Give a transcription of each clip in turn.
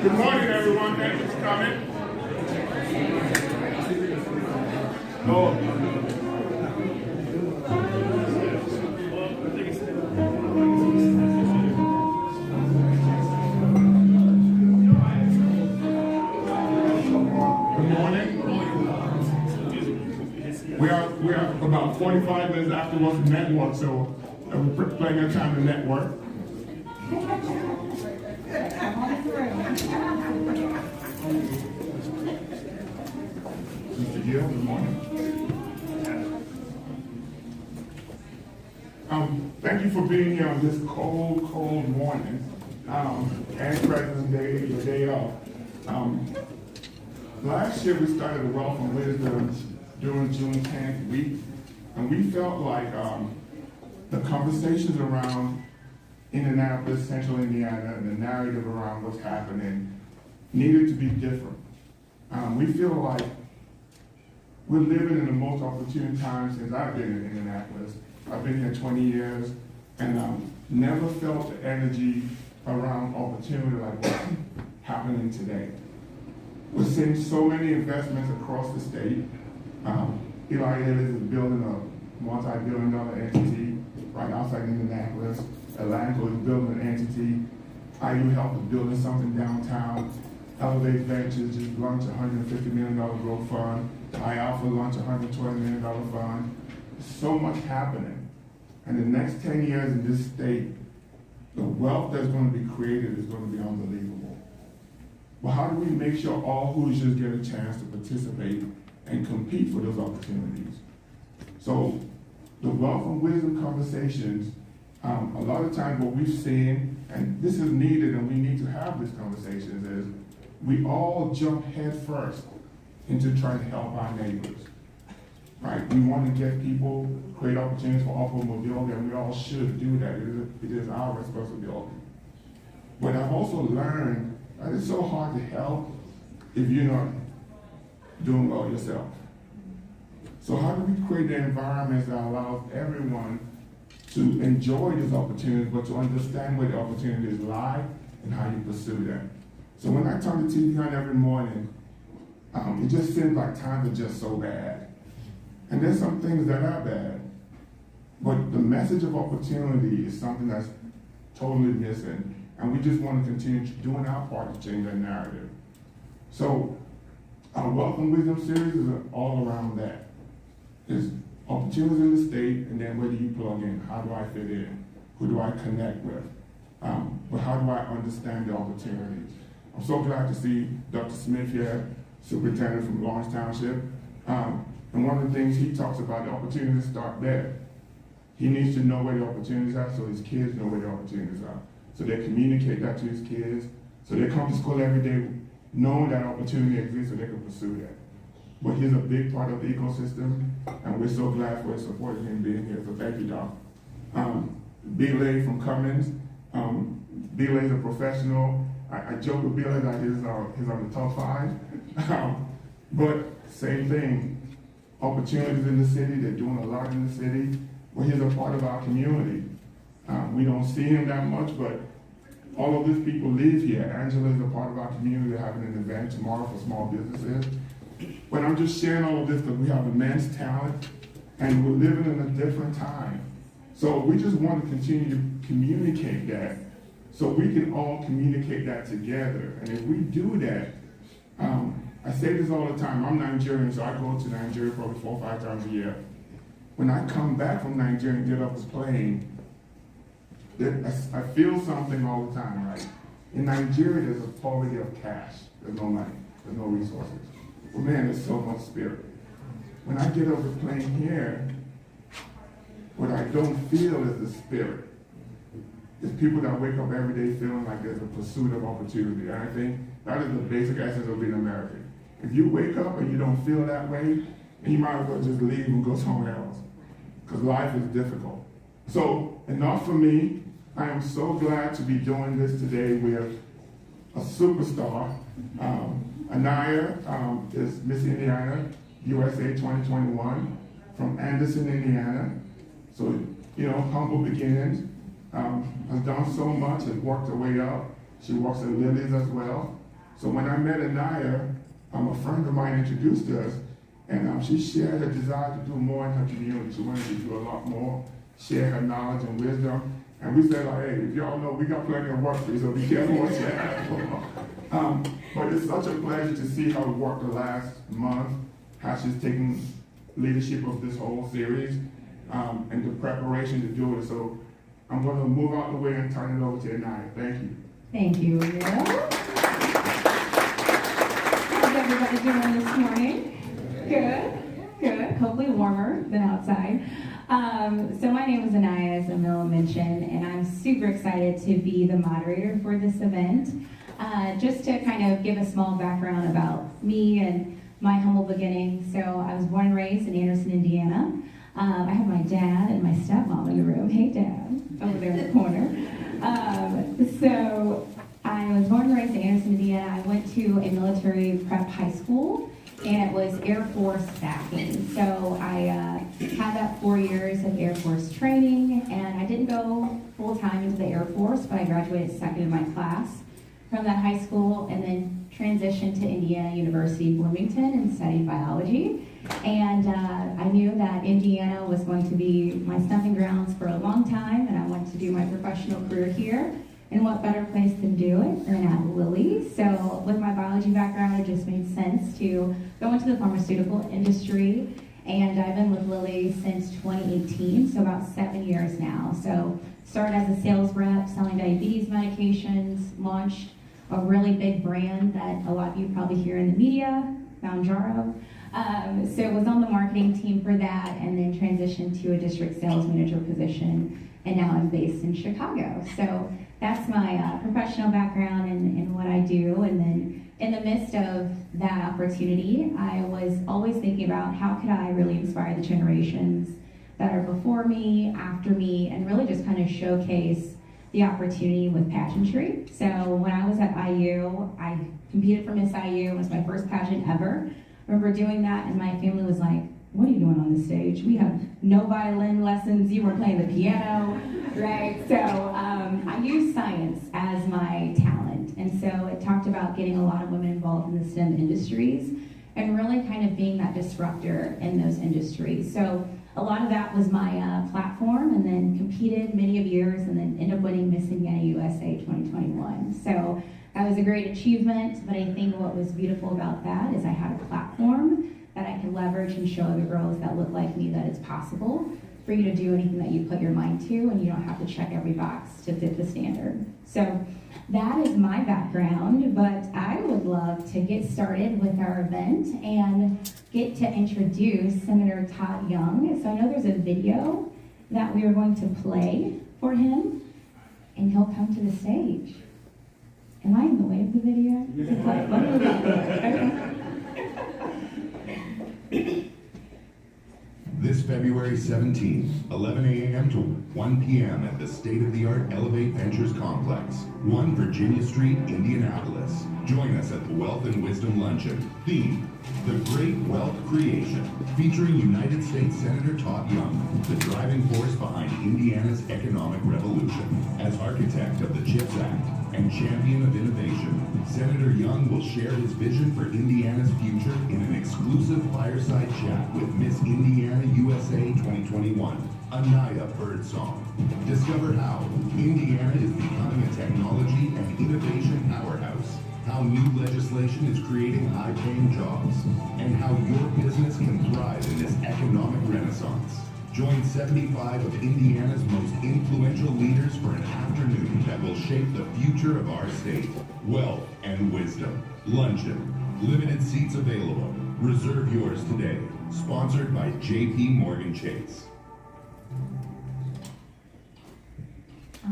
Good morning, everyone. Thank you for coming. Good morning. We are about 45 minutes afterwards from network, so we're plenty of time to network. Mr. Gill, good morning. Thank you for being here on this cold, cold morning, and President's Day, your day off. Last year we started the Wealth and Wisdom during Juneteenth week, and we felt like the conversations around Indianapolis, Central Indiana, and the narrative around what's happening needed to be different. We feel like we're living in the most opportune time since I've been in Indianapolis. I've been here 20 years, and never felt the energy around opportunity like what's happening today. We're seeing so many investments across the state. Eli Lilly is building a multi-billion-dollar entity right outside Indianapolis. Atlantic is building an entity. IU Health is building something downtown. Elevate Ventures just launched a $150 million growth fund. Alpha launched a $120 million fund. So much happening. And the next 10 years in this state, the wealth that's going to be created is going to be unbelievable. But how do we make sure all Hoosiers get a chance to participate and compete for those opportunities? So the wealth and wisdom conversations, a lot of times what we've seen, and this is needed and we need to have these conversations, is we all jump head first into trying to help our neighbors, right? We want to get people, create opportunities for upward mobility, and we all should do that. It is our responsibility. But I've also learned that it's so hard to help if you're not doing well yourself. So how do we create the environments that allows everyone to enjoy these opportunities, but to understand where the opportunities lie and how you pursue them? So when I turn the TV on every morning, it just seems like times are just so bad. And there's some things that are bad, but the message of opportunity is something that's totally missing, and we just want to continue doing our part to change that narrative. So our Wealth and Wisdom series is all around that. There's opportunities in the state, and then where do you plug in? How do I fit in? Who do I connect with? But how do I understand the opportunities? I'm so glad to see Dr. Smith here, superintendent from Lawrence Township. And one of the things he talks about, the opportunities start there. He needs to know where the opportunities are so his kids know where the opportunities are. So they communicate that to his kids. So they come to school every day knowing that opportunity exists so they can pursue that. But he's a big part of the ecosystem, and we're so glad for his support of him being here. So thank you, Doc. Billy from Cummins. Billy's a professional. I joke with Billy that he's on the top 5. But same thing. Opportunities in the city, they're doing a lot in the city. Well, he's a part of our community. We don't see him that much, but all of these people live here. Angela is a part of our community. They're having an event tomorrow for small businesses. But I'm just sharing all of this because we have immense talent and we're living in a different time. So we just want to continue to communicate that so we can all communicate that together. And if we do that, I say this all the time, I'm Nigerian, so I go to Nigeria probably 4 or 5 times a year. When I come back from Nigeria and get off this plane, I feel something all the time, right? In Nigeria, there's a poverty of cash. There's no money, there's no resources. But man, there's so much spirit. When I get off the plane here, what I don't feel is the spirit. It's people that wake up every day feeling like there's a pursuit of opportunity. And I think that is the basic essence of being American. If you wake up and you don't feel that way, then you might as well just leave and go somewhere else. Because life is difficult. So, enough for me. I am so glad to be doing this today with a superstar. Anaya is Miss Indiana, USA 2021, from Anderson, Indiana. So, humble beginnings. Has done so much, has worked her way up. She works at Lily's as well. So when I met Anaya, a friend of mine introduced us, and she shared her desire to do more in her community. She wanted to do a lot more, share her knowledge and wisdom. And we said, hey, if y'all know, we got plenty of work for you, so be careful what you ask for. But it's such a pleasure to see her work the last month, how she's taken leadership of this whole series, and the preparation to do it. So I'm going to move out the way and turn it over to Anaya. Thank you. Thank you, Will. How's everybody doing this morning? Good. Hopefully warmer than outside. So my name is Anaya, as Emil mentioned, and I'm super excited to be the moderator for this event. Just to kind of give a small background about me and my humble beginnings. So I was born and raised in Anderson, Indiana. I have my dad and my stepmom in the room. Hey, Dad, over there in the corner. So I was born and raised in Anderson, Indiana. I went to a military prep high school, and it was Air Force backing. So I had that 4 years of Air Force training, and I didn't go full-time into the Air Force, but I graduated second in my class from that high school, and then transitioned to Indiana University, Bloomington, and studied biology. And I knew that Indiana was going to be my stomping grounds for a long time, and I wanted to do my professional career here. And what better place to do it than at Lilly? So with my biology background, it just made sense to go into the pharmaceutical industry. And I've been with Lilly since 2018, so about 7 years now. So started as a sales rep, selling diabetes medications, launched a really big brand that a lot of you probably hear in the media, Mounjaro. So was on the marketing team for that, and then transitioned to a district sales manager position, and now I'm based in Chicago. So that's my professional background and what I do. And then in the midst of that opportunity, I was always thinking about how could I really inspire the generations that are before me, after me, and really just kind of showcase the opportunity with pageantry. So when I was at IU, I competed for Miss IU. It was my first pageant ever. I remember doing that, and my family was like, "What are you doing on the stage? We have no violin lessons. You were playing the piano," right? So I used science as my talent. And so it talked about getting a lot of women involved in the STEM industries and really kind of being that disruptor in those industries. So a lot of that was my platform, and then competed many of years, and then ended up winning Miss Indiana USA 2021. So that was a great achievement, but I think what was beautiful about that is I had a platform that I could leverage and show other girls that look like me that it's possible for you to do anything that you put your mind to, and you don't have to check every box to fit the standard. So that is my background, but I would love to get started with our event and get to introduce Senator Todd Young. So I know there's a video that we are going to play for him, and he'll come to the stage. Am I in the way of the video? This February 17th, 11 a.m. to 1 p.m. at the state-of-the-art Elevate Ventures Complex, 1 Virginia Street, Indianapolis. Join us at the Wealth and Wisdom Luncheon. Theme, The Great Wealth Creation, featuring United States Senator Todd Young, the driving force behind Indiana's economic revolution. As architect of the CHIPS Act and champion of innovation, Senator Young will share his vision for Indiana's future in an exclusive fireside chat with Miss Indiana USA 2021, Anaya Birdsong. Discover how Indiana is becoming a technology and innovation powerhouse, how new legislation is creating high-paying jobs, and how your business can thrive in this economic renaissance. Join 75 of Indiana's most influential leaders for an afternoon that will shape the future of our state. Wealth and Wisdom. Luncheon. Limited seats available. Reserve yours today. Sponsored by J.P. Morgan Chase.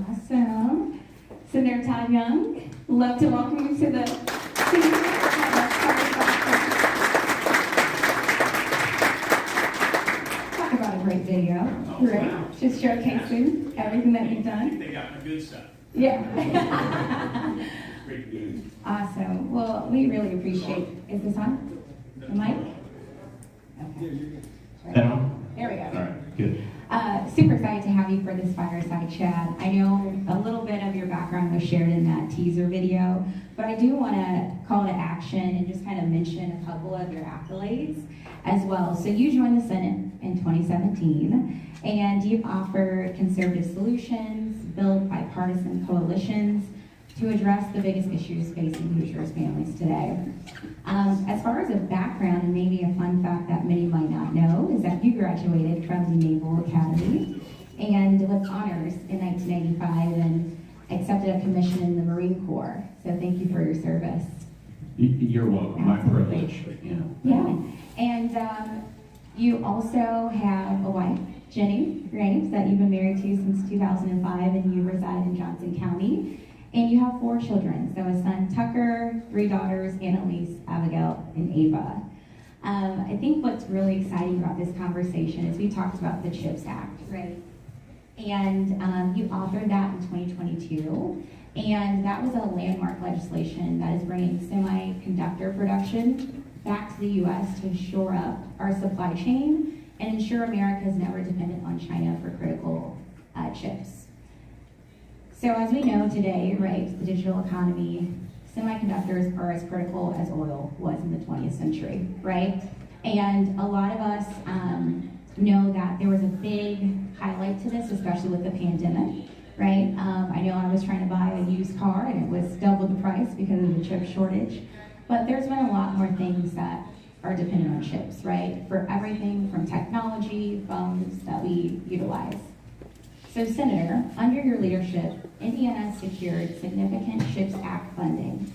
Awesome. Senator Todd Young, love to welcome you to the talk about a great video. Oh, Right? wow. Just showcasing everything that you've done. They got the good stuff. Yeah. Great news. Awesome. Well, we really appreciate. Is this on? The mic? Okay. Down? There we go. All right, good. Super excited to have you for this fireside chat. I know a little bit of your background was shared in that teaser video, but I do want to call to action and just kind of mention a couple of your accolades as well. So you joined the Senate in 2017, and you've offered conservative solutions, built bipartisan coalitions to address the biggest issues facing Hoosiers families today. As far as a background, and maybe a fun fact that many might not know, is that you graduated from the Naval Academy and with honors in 1985 and accepted a commission in the Marine Corps. So thank you for your service. You're welcome, my Absolutely. privilege. Yeah. Yeah, and you also have a wife, Jenny Graves, that you've been married to since 2005, and you reside in Johnson County. And you have 4 children, so a son, Tucker, 3 daughters, Annalise, Abigail, and Ava. I think what's really exciting about this conversation is we talked about the CHIPS Act, right? And you authored that in 2022, and that was a landmark legislation that is bringing semiconductor production back to the U.S. to shore up our supply chain and ensure America is never dependent on China for critical chips. So as we know today, right, the digital economy semiconductors are as critical as oil was in the 20th century, right? And a lot of us know that there was a big highlight to this, especially with the pandemic, right? I know I was trying to buy a used car and it was double the price because of the chip shortage, but there's been a lot more things that are dependent on chips, right? For everything from technology, phones that we utilize. So Senator, under your leadership, Indiana secured significant CHIPS Act funding.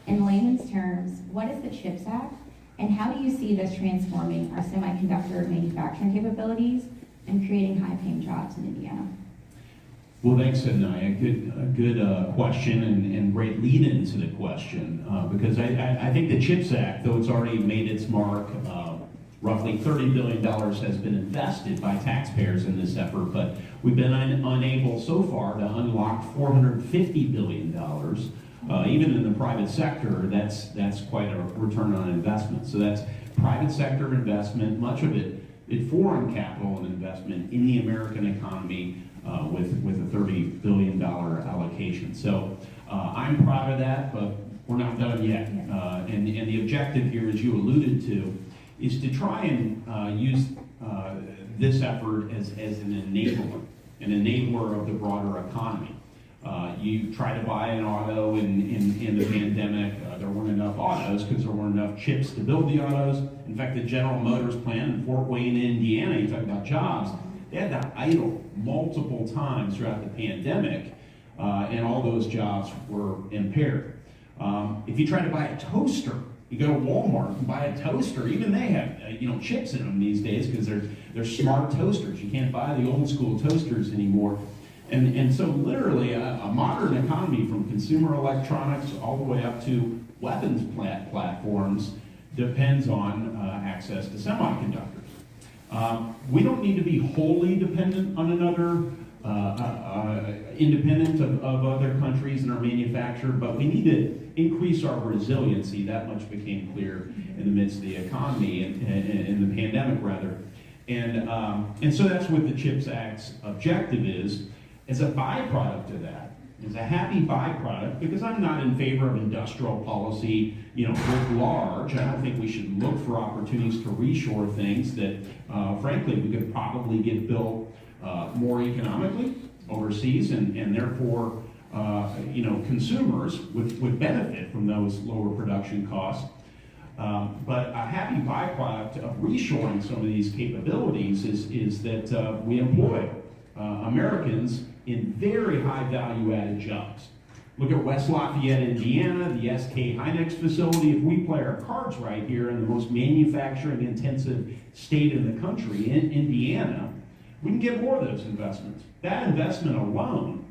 In layman's terms, what is the CHIPS Act, and how do you see this transforming our semiconductor manufacturing capabilities and creating high-paying jobs in Indiana? Well, thanks, Anaya. Good question and great lead into the question because I think the CHIPS Act, though it's already made its mark, roughly $30 billion has been invested by taxpayers in this effort, but we've been unable so far to unlock $450 billion. Even in the private sector, that's quite a return on investment. So that's private sector investment, much of it foreign capital and investment in the American economy with a $30 billion allocation. So I'm proud of that, but we're not done yet. And the objective here, as you alluded to, is to try and use this effort as an enabler of the broader economy. You try to buy an auto in the pandemic, there weren't enough autos because there weren't enough chips to build the autos. In fact, the General Motors plant in Fort Wayne, Indiana, you talk about jobs, they had to idle multiple times throughout the pandemic, and all those jobs were impaired. If you try to buy a toaster, you go to Walmart and buy a toaster. Even they have chips in them these days because they're smart toasters. You can't buy the old school toasters anymore. And so literally a modern economy, from consumer electronics all the way up to weapons platforms, depends on access to semiconductors. We don't need to be wholly dependent on another, independent of other countries in our manufacture, but we need to increase our resiliency. That much became clear in the midst of the economy and in the pandemic, rather. And so that's what the CHIPS Act's objective is. As a byproduct of that, as a happy byproduct, because I'm not in favor of industrial policy, writ large. I don't think we should look for opportunities to reshore things that, frankly, we could probably get built more economically overseas, and therefore, consumers would benefit from those lower production costs. But a happy byproduct of reshoring some of these capabilities is that we employ Americans in very high value-added jobs. Look at West Lafayette, Indiana, the SK Hynix facility. If we play our cards right here in the most manufacturing-intensive state in the country, in Indiana, we can get more of those investments. That investment alone,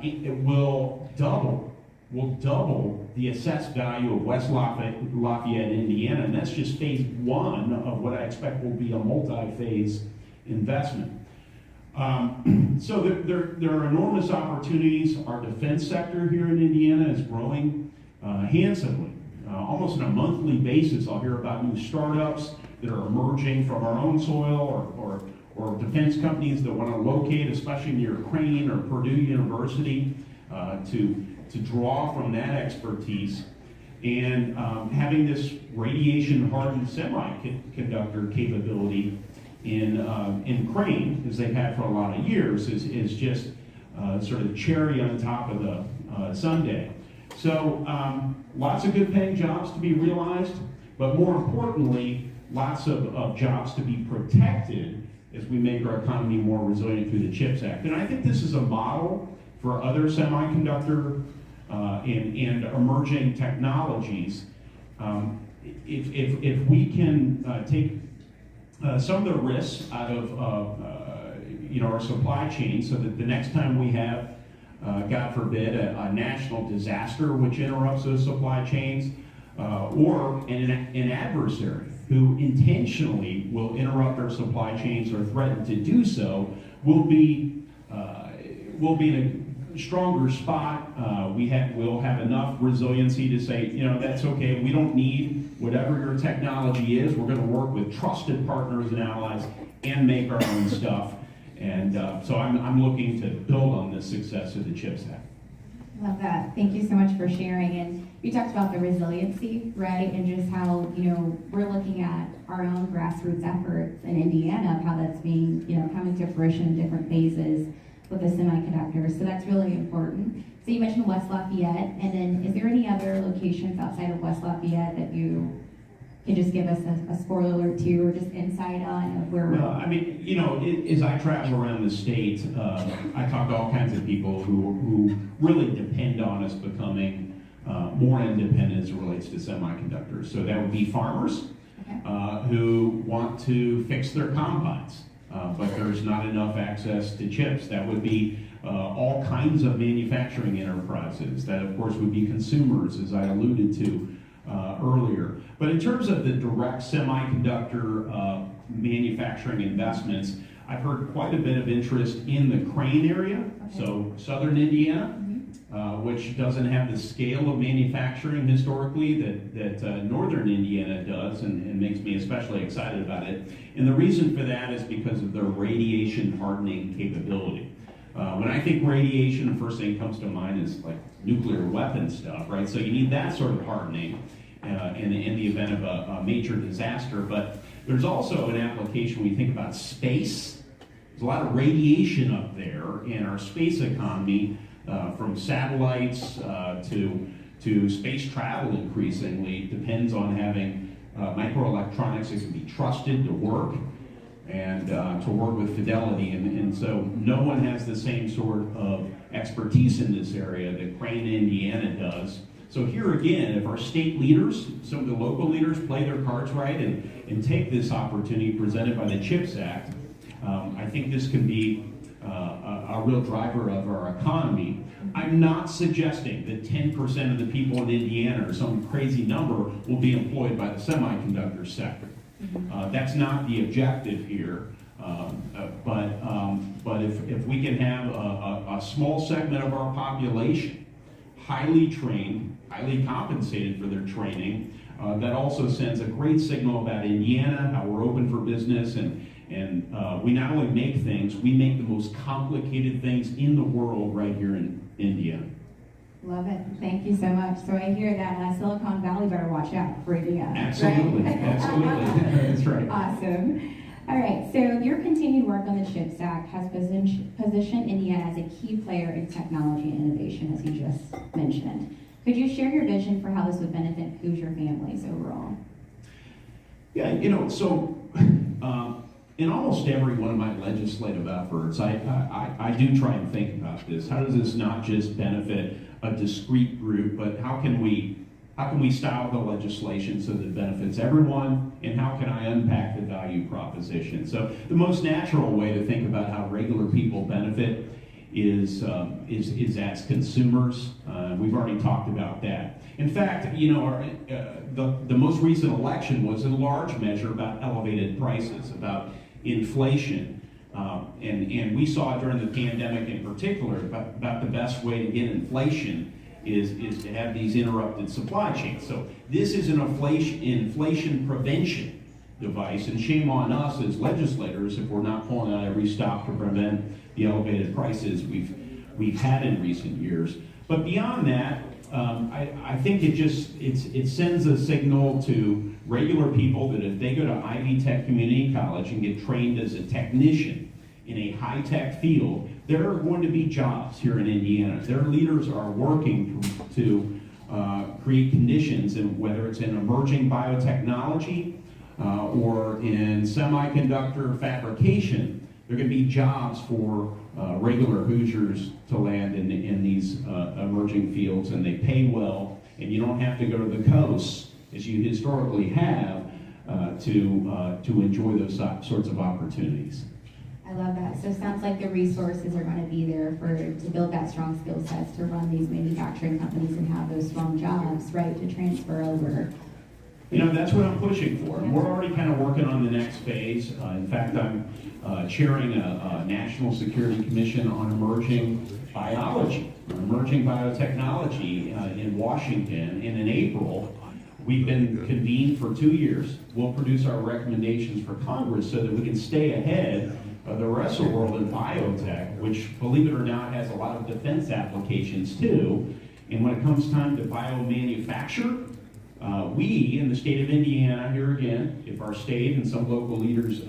it will double the assessed value of West Lafayette, Indiana, and that's just phase one of what I expect will be a multi-phase investment. So there are enormous opportunities. Our defense sector here in Indiana is growing handsomely. Almost on a monthly basis, I'll hear about new startups that are emerging from our own soil, or defense companies that want to locate, especially near Crane or Purdue University, to draw from that expertise. And having this radiation-hardened semiconductor capability in Crane, as they've had for a lot of years, is just sort of the cherry on top of the sundae. So lots of good paying jobs to be realized, but more importantly, lots of jobs to be protected as we make our economy more resilient through the CHIPS Act. And I think this is a model for other semiconductor and emerging technologies. If we can take some of the risks out of our supply chain, so that the next time we have, God forbid, a national disaster which interrupts those supply chains, or an adversary who intentionally will interrupt our supply chains or threaten to do so, will be in a stronger spot. We'll have enough resiliency to say, that's okay. We don't need whatever your technology is. We're going to work with trusted partners and allies and make our own stuff. And so I'm looking to build on this success of the CHIPS Act. Love that. Thank you so much for sharing. And you talked about the resiliency, right? And just how, we're looking at our own grassroots efforts in Indiana, of how that's being, coming to fruition in different phases with the semiconductors. So that's really important. So you mentioned West Lafayette, and then is there any other locations outside of West Lafayette that you can just give us a spoiler alert to, or just insight on of where we're? Well, I mean, as I travel around the state, I talk to all kinds of people who really depend on us becoming more independent as it relates to semiconductors. So that would be farmers who want to fix their combines, but there's not enough access to chips. That would be all kinds of manufacturing enterprises. That, of course, would be consumers, as I alluded to earlier. But in terms of the direct semiconductor manufacturing investments, I've heard quite a bit of interest in the Crane area, so southern Indiana, which doesn't have the scale of manufacturing historically that northern Indiana does, and makes me especially excited about it. And the reason for that is because of their radiation hardening capability. When I think radiation, the first thing that comes to mind is like nuclear weapon stuff, right? So you need that sort of hardening in the event of a major disaster. But there's also an application when you think about space. There's a lot of radiation up there, and our space economy, from satellites to space travel increasingly, depends on having microelectronics that can be trusted to work and to work with fidelity. And so no one has the same sort of expertise in this area that Crane, Indiana does. So here again, if our state leaders, some of the local leaders, play their cards right and take this opportunity presented by the CHIPS Act, I think this can be a real driver of our economy. I'm not suggesting that 10% of the people in Indiana, or some crazy number, will be employed by the semiconductor sector. That's not the objective here. But if we can have a small segment of our population highly trained, highly compensated for their training, that also sends a great signal about Indiana, how we're open for business, and we not only make things, we make the most complicated things in the world right here in India. Love it. Thank you so much. So I hear that Silicon Valley better watch out for Indiana. Absolutely. Right? Absolutely. That's right. Awesome. All right. So your continued work on the CHIPS Act has positioned Indiana as a key player in technology and innovation, as you just mentioned. Could you share your vision for how this would benefit Hoosier families overall? Yeah, in almost every one of my legislative efforts, I do try and think about this. How does this not just benefit a discrete group, but how can we style the legislation so that it benefits everyone, and how can I unpack the value proposition? So the most natural way to think about how regular people benefit is as consumers. We've already talked about that. In fact, the most recent election was in large measure about elevated prices, about inflation. And we saw during the pandemic in particular about the best way to get inflation is to have these interrupted supply chains. So this is an inflation prevention device, and shame on us as legislators if we're not pulling out every stop to prevent the elevated prices we've had in recent years. But beyond that, I think it sends a signal to regular people that if they go to Ivy Tech Community College and get trained as a technician in a high-tech field, there are going to be jobs here in Indiana. Their leaders are working to create conditions, and whether it's in emerging biotechnology or in semiconductor fabrication, there are going to be jobs for regular Hoosiers to land in these emerging fields, and they pay well, and you don't have to go to the coast, as you historically have, to enjoy those sorts of opportunities. I love that. So it sounds like the resources are going to be there to build that strong skill sets to run these manufacturing companies and have those strong jobs, right, to transfer over. That's what I'm pushing for. And we're already kind of working on the next phase. In fact, I'm chairing a National Security Commission on emerging biology, emerging biotechnology in Washington. And in April, we've been convened for 2 years. We'll produce our recommendations for Congress so that we can stay ahead the rest of the world in biotech, which, believe it or not, has a lot of defense applications too. And when it comes time to biomanufacture, we in the state of Indiana, here again, if our state and some local leaders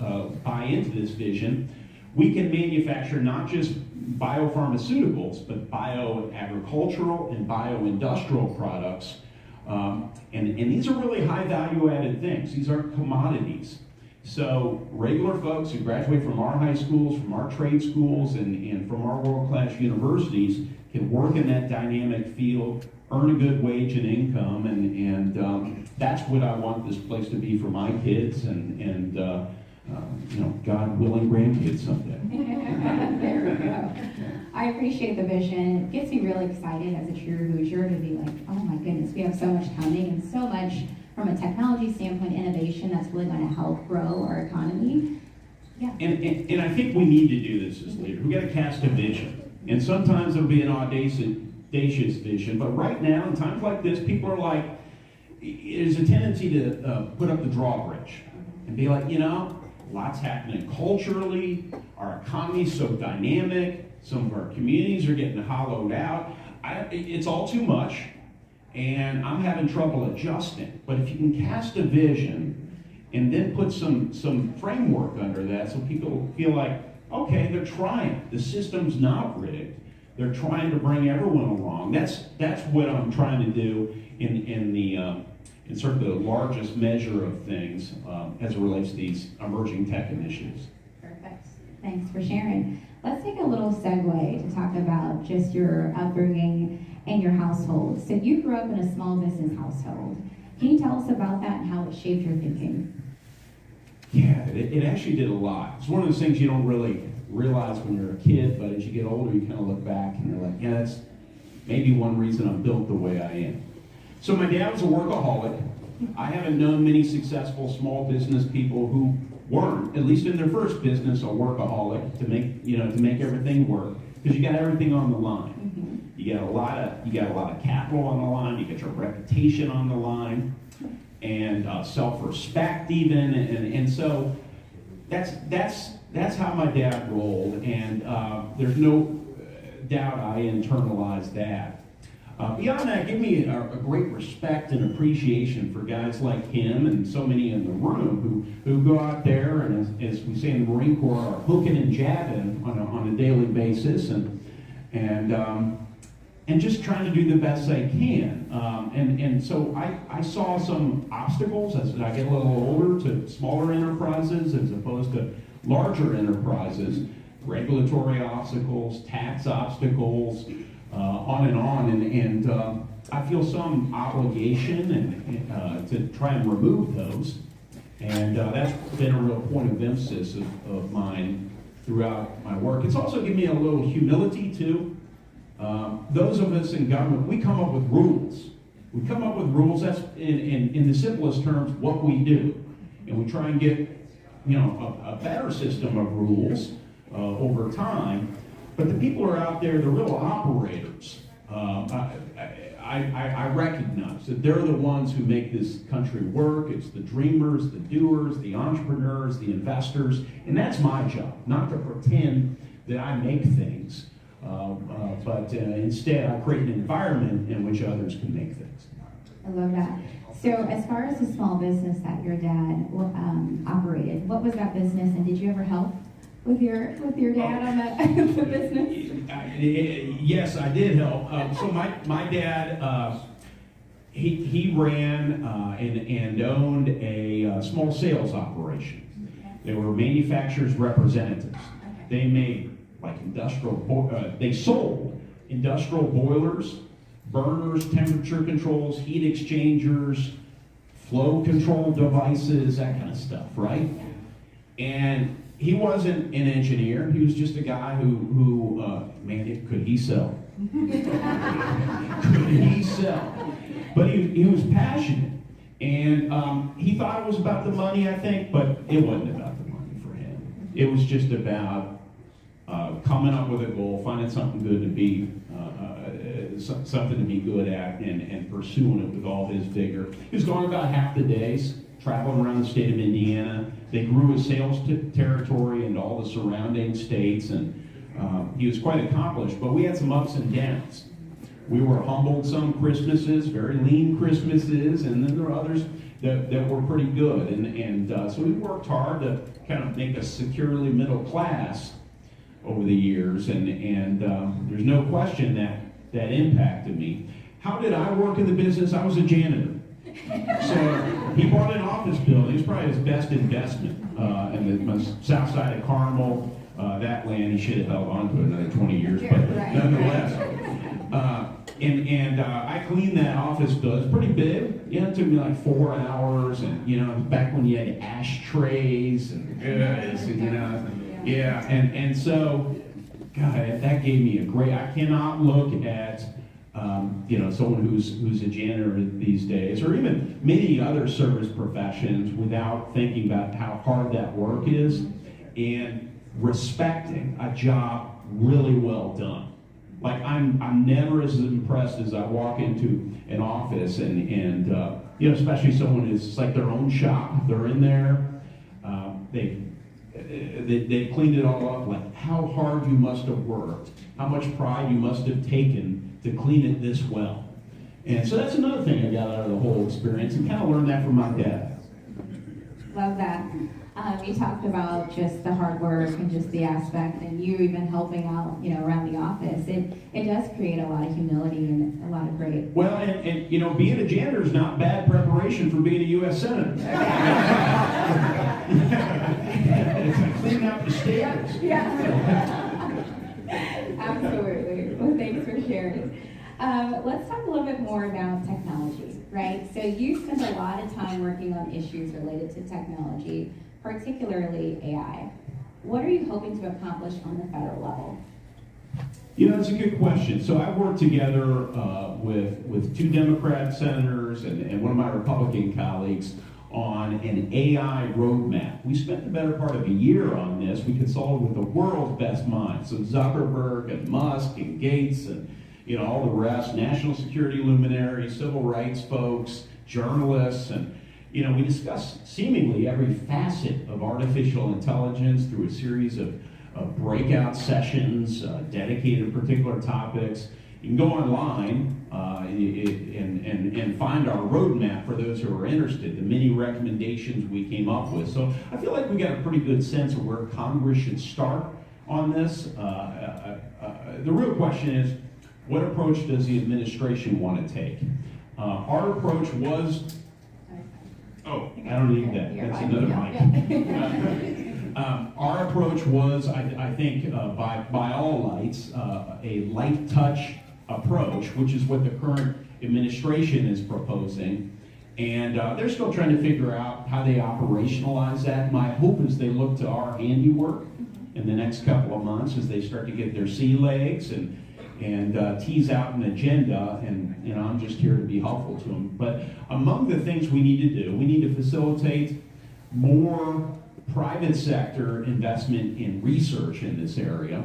buy into this vision, we can manufacture not just biopharmaceuticals, but bioagricultural and bioindustrial products. And these are really high value added things. These aren't commodities. So regular folks who graduate from our high schools, from our trade schools, and from our world-class universities can work in that dynamic field, earn a good wage and income, and that's what I want this place to be for my kids and God willing, grandkids someday. There we go. I appreciate the vision. It gets me really excited as a true Hoosier to be like, oh my goodness, we have so much coming and so much from a technology standpoint, innovation that's really going to help grow our economy. Yeah. And I think we need to do this as leaders. We've got to cast a vision. And sometimes it'll be an audacious vision. But right now, in times like this, people are like, there's a tendency to put up the drawbridge and be like, lots happening culturally. Our economy's so dynamic. Some of our communities are getting hollowed out. It's all too much. And I'm having trouble adjusting. But if you can cast a vision and then put some framework under that so people feel like, okay, they're trying. The system's not rigged. They're trying to bring everyone along. That's what I'm trying to do in sort of the largest measure of things as it relates to these emerging tech initiatives. Perfect. Thanks for sharing. Let's take a little segue to talk about just your upbringing and your household. So you grew up in a small business household. Can you tell us about that and how it shaped your thinking? Yeah, it actually did a lot. It's one of those things you don't really realize when you're a kid, but as you get older, you kind of look back and you're like, yeah, that's maybe one reason I'm built the way I am. So my dad was a workaholic. I haven't known many successful small business people who weren't, at least in their first business, a workaholic to make everything work, because you got everything on the line. Mm-hmm. You got a lot of capital on the line. You got your reputation on the line, and self-respect even, and so that's how my dad rolled, and there's no doubt I internalized that. Beyond that, give me a great respect and appreciation for guys like him and so many in the room who go out there and, as we say in the Marine Corps, are hooking and jabbing on a daily basis and just trying to do the best they can. And so I saw some obstacles as I get a little older to smaller enterprises as opposed to larger enterprises, regulatory obstacles, tax obstacles, on and on, and I feel some obligation to try and remove those, and that's been a real point of emphasis of mine throughout my work. It's also given me a little humility too. Those of us in government, we come up with rules. We come up with rules. That's in the simplest terms what we do, and we try and get a better system of rules over time. But the people who are out there, the real operators, I recognize that they're the ones who make this country work. It's the dreamers, the doers, the entrepreneurs, the investors, and that's my job, not to pretend that I make things, but instead I create an environment in which others can make things. I love that. So as far as the small business that your dad operated, what was that business, and did you ever help with your dad on that the business? Yes, I did help. So my dad, he ran and owned a small sales operation. Okay. They were manufacturers' representatives. Okay. They made they sold industrial boilers, burners, temperature controls, heat exchangers, flow control devices, that kind of stuff, right? Yeah. And he wasn't an engineer. He was just a guy who man, could he sell? Could he sell? But he was passionate. And he thought it was about the money, I think, but it wasn't about the money for him. It was just about coming up with a goal, finding something good to be, something to be good at, and pursuing it with all his vigor. He was gone about half the days, traveling around the state of Indiana. They grew his sales territory into all the surrounding states, and he was quite accomplished, but we had some ups and downs. We were humbled some Christmases, very lean Christmases, and then there were others that were pretty good. And so we worked hard to kind of make us securely middle class over the years, and there's no question that impacted me. How did I work in the business? I was a janitor. So he bought an office building. It was probably his best investment in the south side of Carmel. That land, he should have held on to it another 20 years, but nonetheless. I cleaned that office building. It's pretty big. Yeah, it took me like 4 hours, and back when you had ashtrays and and so, God, that gave me a great. I cannot look at someone who's a janitor these days, or even many other service professions, without thinking about how hard that work is and respecting a job really well done. Like I'm never as impressed as I walk into an office and especially someone who's like their own shop. They're in there. They cleaned it all up. Like how hard you must have worked, how much pride you must have taken to clean it this well. And so that's another thing I got out of the whole experience, and kind of learned that from my dad. Love that. You talked about just the hard work and just the aspect, and you even helping out, around the office. It does create a lot of humility and a lot of great. Well, and being a janitor is not bad preparation for being a U.S. Senator. It's like cleaning out the stairs. Yeah. Absolutely. Well, thanks for sharing. Let's talk a little bit more about technology, right? So you spend a lot of time working on issues related to technology, particularly AI. What are you hoping to accomplish on the federal level? It's a good question. So I worked together with 2 Democrat senators and one of my Republican colleagues on an AI roadmap. We spent the better part of a year on this. We consulted with the world's best minds. So Zuckerberg and Musk and Gates and all the rest, national security luminaries, civil rights folks, journalists, and we discussed seemingly every facet of artificial intelligence through a series of breakout sessions dedicated to particular topics. You can go online and find our roadmap for those who are interested, the many recommendations we came up with. So I feel like we got a pretty good sense of where Congress should start on this. The real question is, what approach does the administration want to take? Our approach was, I don't need that, that's another mic. Our approach was, I think, by all lights, a light touch approach, which is what the current administration is proposing. And they're still trying to figure out how they operationalize that. My hope is they look to our handiwork in the next couple of months as they start to get their sea legs and tease out an agenda, and I'm just here to be helpful to them. But among the things we need to do, we need to facilitate more private sector investment in research in this area.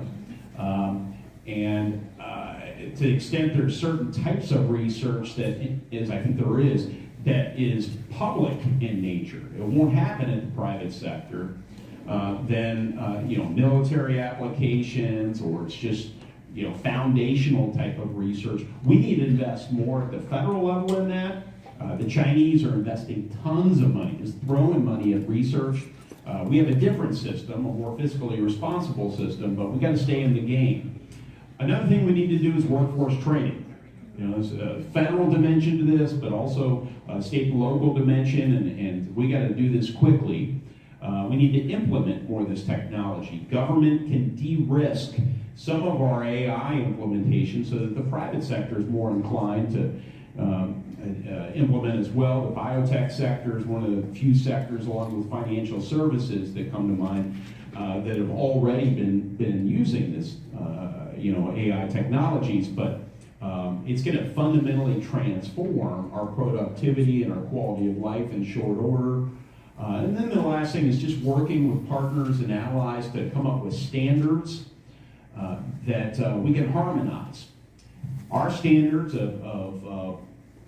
To the extent there's certain types of research that is, I think there is, that is public in nature. It won't happen in the private sector. Then military applications, or it's just foundational type of research. We need to invest more at the federal level in that. The Chinese are investing tons of money, just throwing money at research. We have a different system, a more fiscally responsible system, but we got to stay in the game. Another thing we need to do is workforce training. There's a federal dimension to this, but also a state and local dimension, and we got to do this quickly. We need to implement more of this technology. Government can de-risk some of our AI implementation so that the private sector is more inclined to implement as well. The biotech sector is one of the few sectors, along with financial services, that come to mind that have already been using this, AI technologies. But it's going to fundamentally transform our productivity and our quality of life in short order. And then the last thing is just working with partners and allies to come up with standards that we can harmonize. Our standards of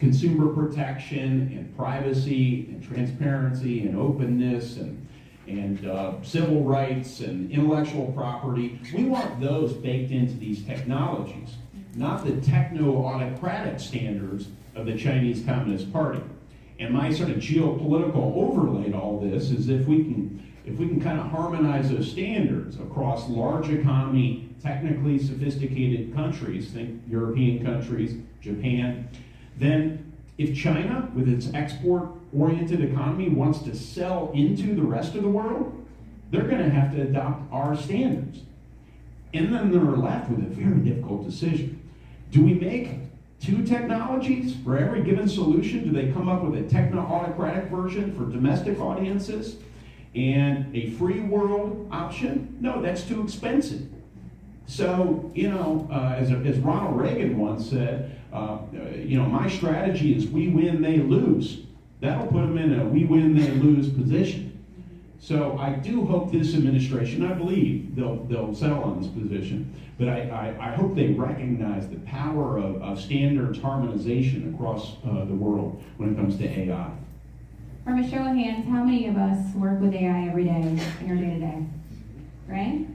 consumer protection and privacy and transparency and openness and civil rights and intellectual property. We want those baked into these technologies, not the techno-autocratic standards of the Chinese Communist Party. And my sort of geopolitical overlay to all this is if we can kind of harmonize those standards across large economy, technically sophisticated countries, think European countries, Japan, then if China, with its export-oriented economy, wants to sell into the rest of the world, they're going to have to adopt our standards. And then they're left with a very difficult decision. Do we make two technologies for every given solution? Do they come up with a techno-autocratic version for domestic audiences and a free world option? No, that's too expensive. So, as Ronald Reagan once said, my strategy is we win, they lose. That'll put them in a we win, they lose position. So I do hope this administration, I believe they'll settle on this position, but I hope they recognize the power of standards harmonization across the world when it comes to AI. From a show of hands, how many of us work with AI every day in our day-to-day? Right?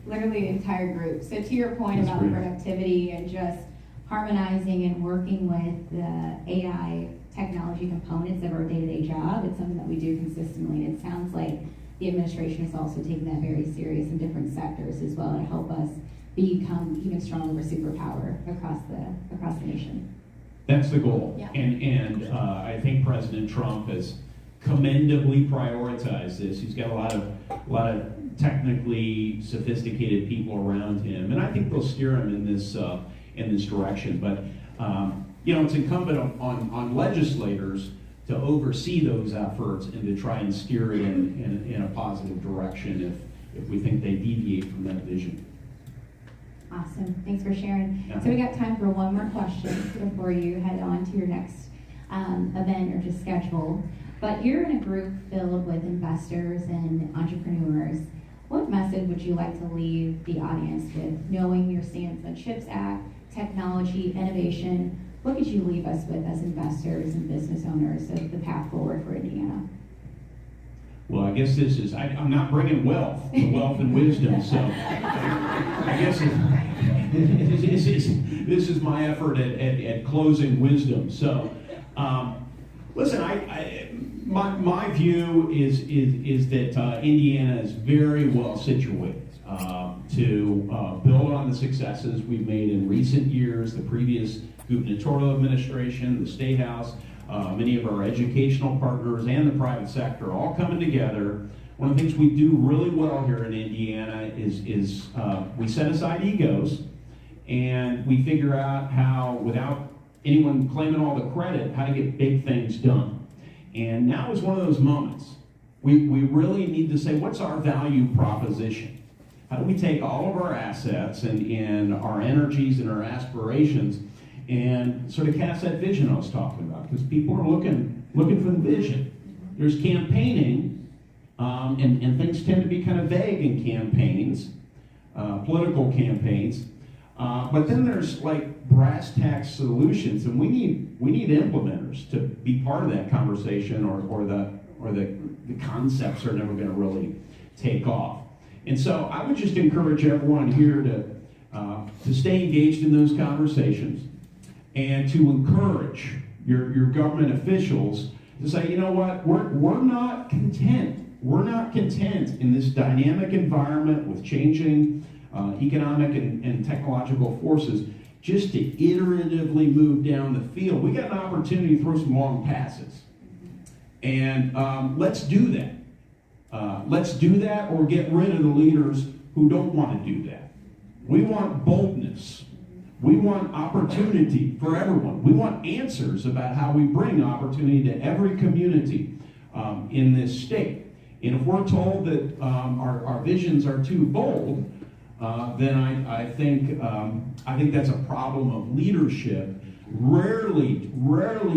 Literally the entire group. So to your point about productivity and just harmonizing and working with the AI technology components of our day-to-day job, it's something that we do consistently. And it sounds like the administration is also taking that very serious in different sectors as well to help us become even stronger of a superpower across the nation. That's the goal. Yeah. And I think President Trump has commendably prioritized this. He's got a lot of technically sophisticated people around him, and I think they'll steer him in this direction. But it's incumbent on legislators to oversee those efforts and to try and steer it in a positive direction if we think they deviate from that vision. Awesome. Thanks for sharing. Yeah. So we got time for one more question before you head on to your next event or just schedule. But you're in a group filled with investors and entrepreneurs. What message would you like to leave the audience with, knowing your stance on CHIPS Act, technology, innovation? What could you leave us with as investors and business owners of the path forward for Indiana? Well, I guess I'm not bringing wealth and wisdom, so I guess this is my effort at closing wisdom. So, listen, my view is that Indiana is very well situated to build on the successes we've made in recent years, the previous gubernatorial administration, the State House, many of our educational partners and the private sector all coming together. One of the things we do really well here in Indiana is we set aside egos and we figure out how, without anyone claiming all the credit, how to get big things done. And now is one of those moments. We really need to say, what's our value proposition? How do we take all of our assets and our energies and our aspirations and sort of cast that vision I was talking about? Because people are looking for the vision. There's campaigning, and things tend to be kind of vague in campaigns, political campaigns. But then there's like brass tacks solutions, and we need implementers to be part of that conversation, or the concepts are never going to really take off. And so I would just encourage everyone here to stay engaged in those conversations and to encourage your government officials to say, you know what, we're not content. We're not content in this dynamic environment with changing economic and technological forces just to iteratively move down the field. We got an opportunity to throw some long passes. And let's do that. Let's do that or get rid of the leaders who don't want to do that. We want boldness. We want opportunity for everyone. We want answers about how we bring opportunity to every community in this state. And if we're told that our visions are too bold, then I think that's a problem of leadership. Rarely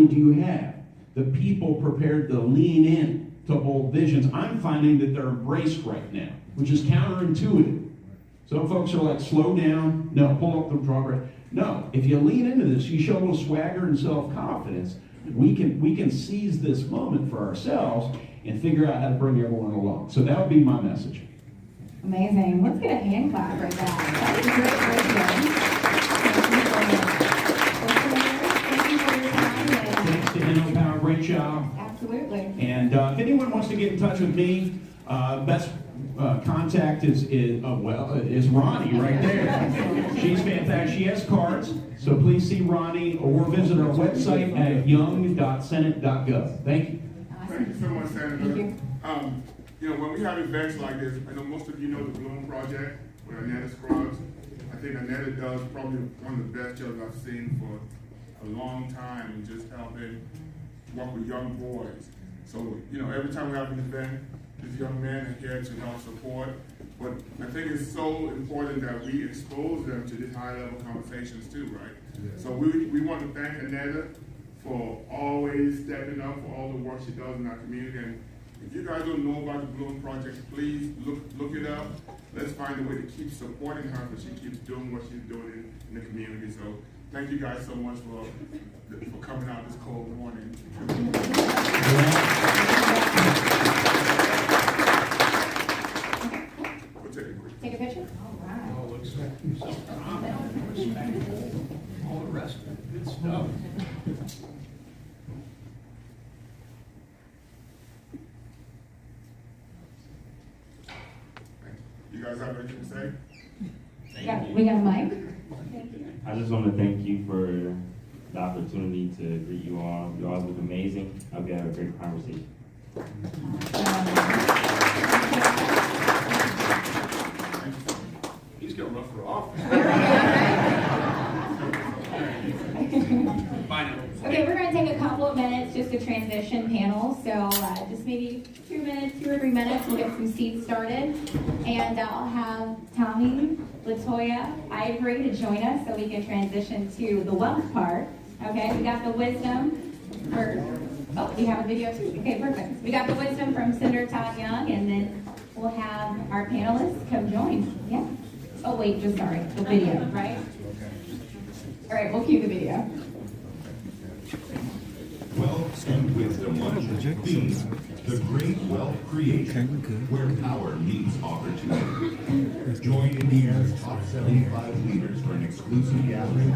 do you have the people prepared to lean in to bold visions. I'm finding that they're embraced right now, which is counterintuitive. Some folks are like, slow down, no, pull up the progress. No, if you lean into this, you show a little swagger and self-confidence, we can seize this moment for ourselves and figure out how to bring everyone along. So that would be my message. Amazing. Let's get a hand clap for that. That was a great breakdown. Thank you for your time. Thanks to Power, great job. Absolutely. And if anyone wants to get in touch with me, best contact is Ronnie right there. She's fantastic. She has cards, so please see Ronnie or visit our website at young.senate.gov. Thank you. Thank you so much, Senator. Thank you. You know, when we have events like this, I know most of you know the Bloom Project with Annetta Scruggs. I think Annetta does probably one of the best jobs I've seen for a long time in just helping work with young boys. So, you know, every time we have an event, these young men are here to help support. But I think it's so important that we expose them to these high-level conversations too, right? Yeah. So we want to thank Annetta for always stepping up for all the work she does in our community. And if you guys don't know about the Bloom Project, please look it up. Let's find a way to keep supporting her because she keeps doing what she's doing in the community. So thank you guys so much for coming out this cold morning. We'll take a break. Take a picture? All right. Oh, looks all the rest of it. Good stuff. You guys have anything to say? We got a mic. I just want to thank you for the opportunity to greet you all. You all look amazing. I hope you have a great conversation. He's going to run for office. Bye now. Okay, we're going to take a couple of minutes just to transition panels. So just maybe 2 or 3 minutes, we'll get some seats started. And I'll have Tommy, Latoya, Ivory to join us so we can transition to the wealth part. Okay, we got the wisdom we have a video too. Okay, perfect. We got the wisdom from Senator Todd Young, and then we'll have our panelists come join. Yeah. Oh wait, the video, right? All right, we'll cue the video. Wealth and Wisdom Luncheon. Theme: the great wealth creation, where power meets opportunity. Join Indiana's top 75 leaders for an exclusive gathering.